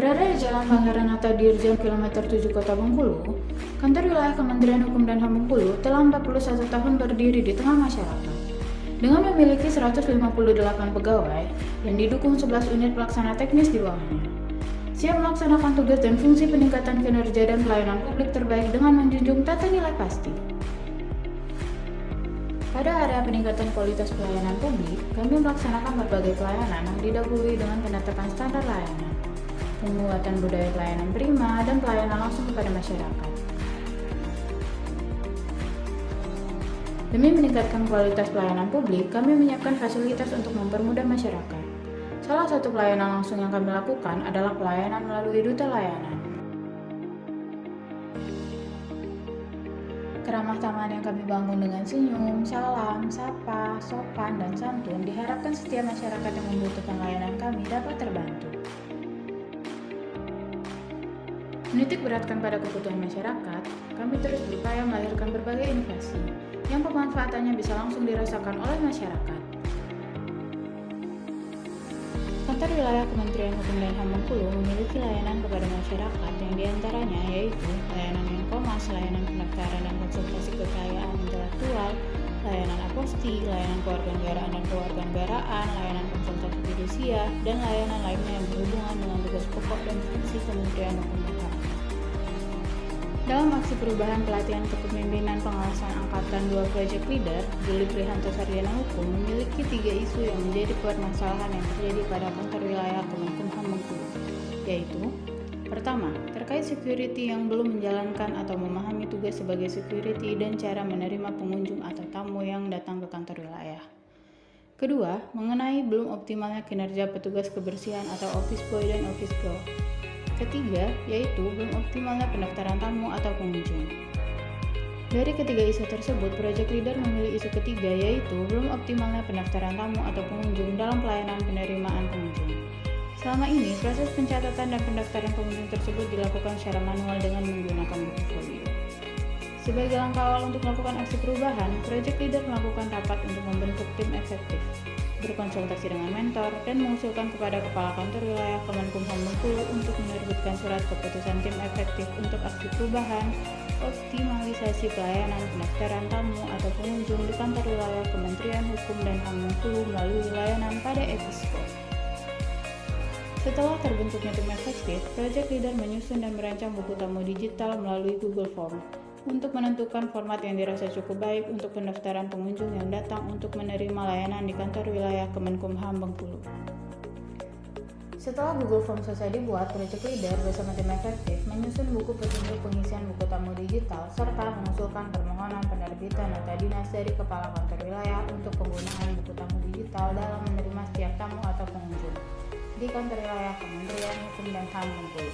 Berada di Jalan Pangeran Hatta Dirjen Kilometer 7 Kota Bengkulu, kantor wilayah Kementerian Hukum dan HAM Bengkulu telah 41 tahun berdiri di tengah masyarakat. Dengan memiliki 158 pegawai yang didukung 11 unit pelaksana teknis di bawahnya. Siap melaksanakan tugas dan fungsi peningkatan kinerja dan pelayanan publik terbaik dengan menjunjung tata nilai pasti. Pada area peningkatan kualitas pelayanan publik, kami melaksanakan berbagai pelayanan yang didahului dengan penetapan standar layanan, penguatan budaya pelayanan prima, dan pelayanan langsung kepada masyarakat. Demi meningkatkan kualitas pelayanan publik, kami menyiapkan fasilitas untuk mempermudah masyarakat. Salah satu pelayanan langsung yang kami lakukan adalah pelayanan melalui duta layanan. Keramah tamahan yang kami bangun dengan senyum, salam, sapa, sopan, dan santun diharapkan setiap masyarakat yang membutuhkan layanan kami dapat terbantu. Menitik beratkan pada kebutuhan masyarakat, kami terus berupaya melahirkan berbagai inovasi yang pemanfaatannya bisa langsung dirasakan oleh masyarakat. Kantor wilayah Kementerian Hukum dan HAM Bengkulu memiliki layanan kepada masyarakat yang diantaranya yaitu layanan Menkomas, layanan pendaftaran dan konsultasi kekayaan intelektual, layanan aposti, layanan kewarganegaraan dan kewarganegaraan, layanan konsultasi fidusia, dan layanan lainnya yang berhubungan dengan tugas pokok dan fungsi Kementerian Hukum dan HAM. Dalam aksi perubahan pelatihan kepemimpinan pengawasan Angkatan 2 Project Leader, Juli Prihanto Sarjana Hukum memiliki 3 isu yang menjadi permasalahan yang terjadi pada kantor wilayah Kemenkumham Bengkulu, yaitu: pertama, terkait security yang belum menjalankan atau memahami tugas sebagai security dan cara menerima pengunjung atau tamu yang datang ke kantor wilayah. Kedua, mengenai belum optimalnya kinerja petugas kebersihan atau office boy dan office girl. Ketiga, yaitu belum optimalnya pendaftaran tamu atau pengunjung. Dari ketiga isu tersebut, Project Leader memilih isu ketiga, yaitu belum optimalnya pendaftaran tamu atau pengunjung dalam pelayanan penerimaan pengunjung. Selama ini, proses pencatatan dan pendaftaran pengunjung tersebut dilakukan secara manual dengan menggunakan buku folio. Sebagai langkah awal untuk melakukan aksi perubahan, Project Leader melakukan rapat untuk membentuk tim eksekutif, berkonsultasi dengan mentor, dan mengusulkan kepada Kepala Kantor Wilayah Kemenkumham Bengkulu untuk menerbitkan surat keputusan tim efektif untuk aksi perubahan, optimalisasi pelayanan pendaftaran tamu atau pengunjung di kantor wilayah Kementerian Hukum dan HAM Bengkulu melalui layanan pada Episco. Setelah terbentuknya tim efektif, Project Leader menyusun dan merancang buku tamu digital melalui Google Form untuk menentukan format yang dirasa cukup baik untuk pendaftaran pengunjung yang datang untuk menerima layanan di kantor wilayah Kemenkumham Bengkulu. Setelah Google Form selesai dibuat, Project Leader bersama tim efektif menyusun buku petunjuk pengisian buku tamu digital serta mengusulkan permohonan penerbitan nota dinas dari Kepala Kantor Wilayah untuk penggunaan buku tamu digital dalam menerima setiap tamu atau pengunjung di kantor wilayah Kementerian Hukum dan HAM Bengkulu.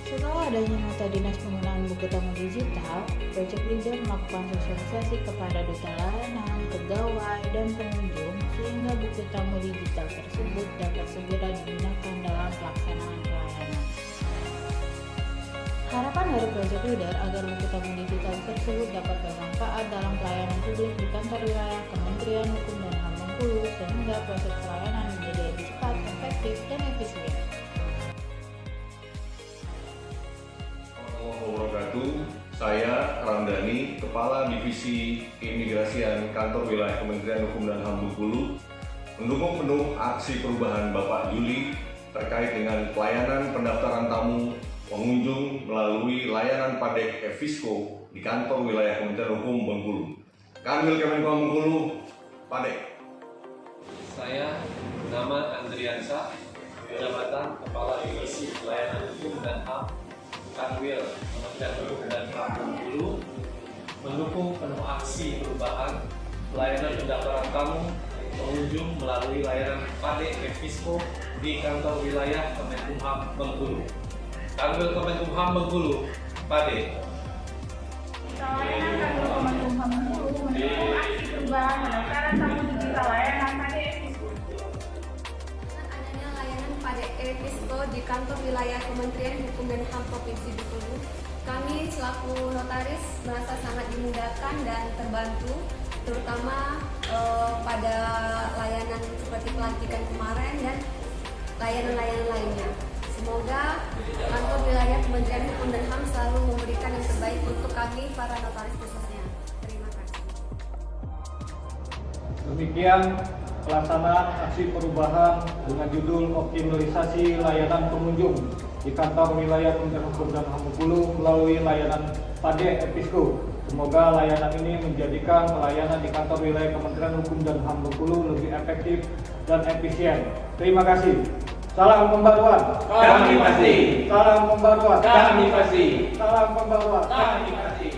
Setelah adanya nota dinas penggunaan buku tamu digital, Project Leader melakukan sosialisasi kepada duta layanan, pegawai, dan pengunjung sehingga buku tamu digital tersebut dapat segera digunakan dalam pelaksanaan pelayanan. Harapan dari Project Leader agar buku tamu digital tersebut dapat bermanfaat dalam pelayanan publik di kantor wilayah Kementerian Hukum dan HAM Bengkulu sehingga proses pelayanan menjadi lebih cepat, efektif, dan efisien. Saya Ramdhani, Kepala Divisi Keimigrasian Kantor Wilayah Kementerian Hukum dan HAM Bengkulu, mendukung penuh aksi perubahan Bapak Juli terkait dengan pelayanan pendaftaran tamu pengunjung melalui layanan Padek Episco di Kantor Wilayah Kementerian Hukum Bengkulu. Kanwil Kemenkumham Bengkulu, Padek. Saya nama Andriansa, jabatan Kepala Divisi Pelayanan Hukum dan HAM Kanwil Kementerian Hukum dan HAM Bengkulu, mendukung penuh aksi perubahan pelayanan pendaftaran tamu pengunjung melalui layanan Padek Episco di kantor wilayah Kemenkumham Bengkulu. Kanwil Kemenkumham Bengkulu, Padek. Layanan kantor Kemenkumham Bengkulu mendukung aksi perubahan pendaftaran tamu digital layanan Padek Episco. Padek Episco di kantor wilayah Kementerian Hukum dan HAM Provinsi Bengkulu, kami selaku notaris merasa sangat dimudahkan dan terbantu, terutama pada layanan seperti pelantikan kemarin dan layanan-layanan lainnya. Semoga kantor wilayah Kementerian Hukum dan HAM selalu memberikan yang terbaik untuk kami para notaris khususnya. Terima kasih. Demikian pelaksanaan aksi perubahan dengan judul optimalisasi layanan pengunjung di kantor wilayah Kementerian Hukum dan HAM Bengkulu melalui layanan PADE Episco. Semoga layanan ini menjadikan pelayanan di kantor wilayah Kementerian Hukum dan HAM Bengkulu lebih efektif dan efisien. Terima kasih. Salam pembaruan. Kami pasti. Salam pembaruan. Kami pasti. Salam pembaruan. Kami pasti.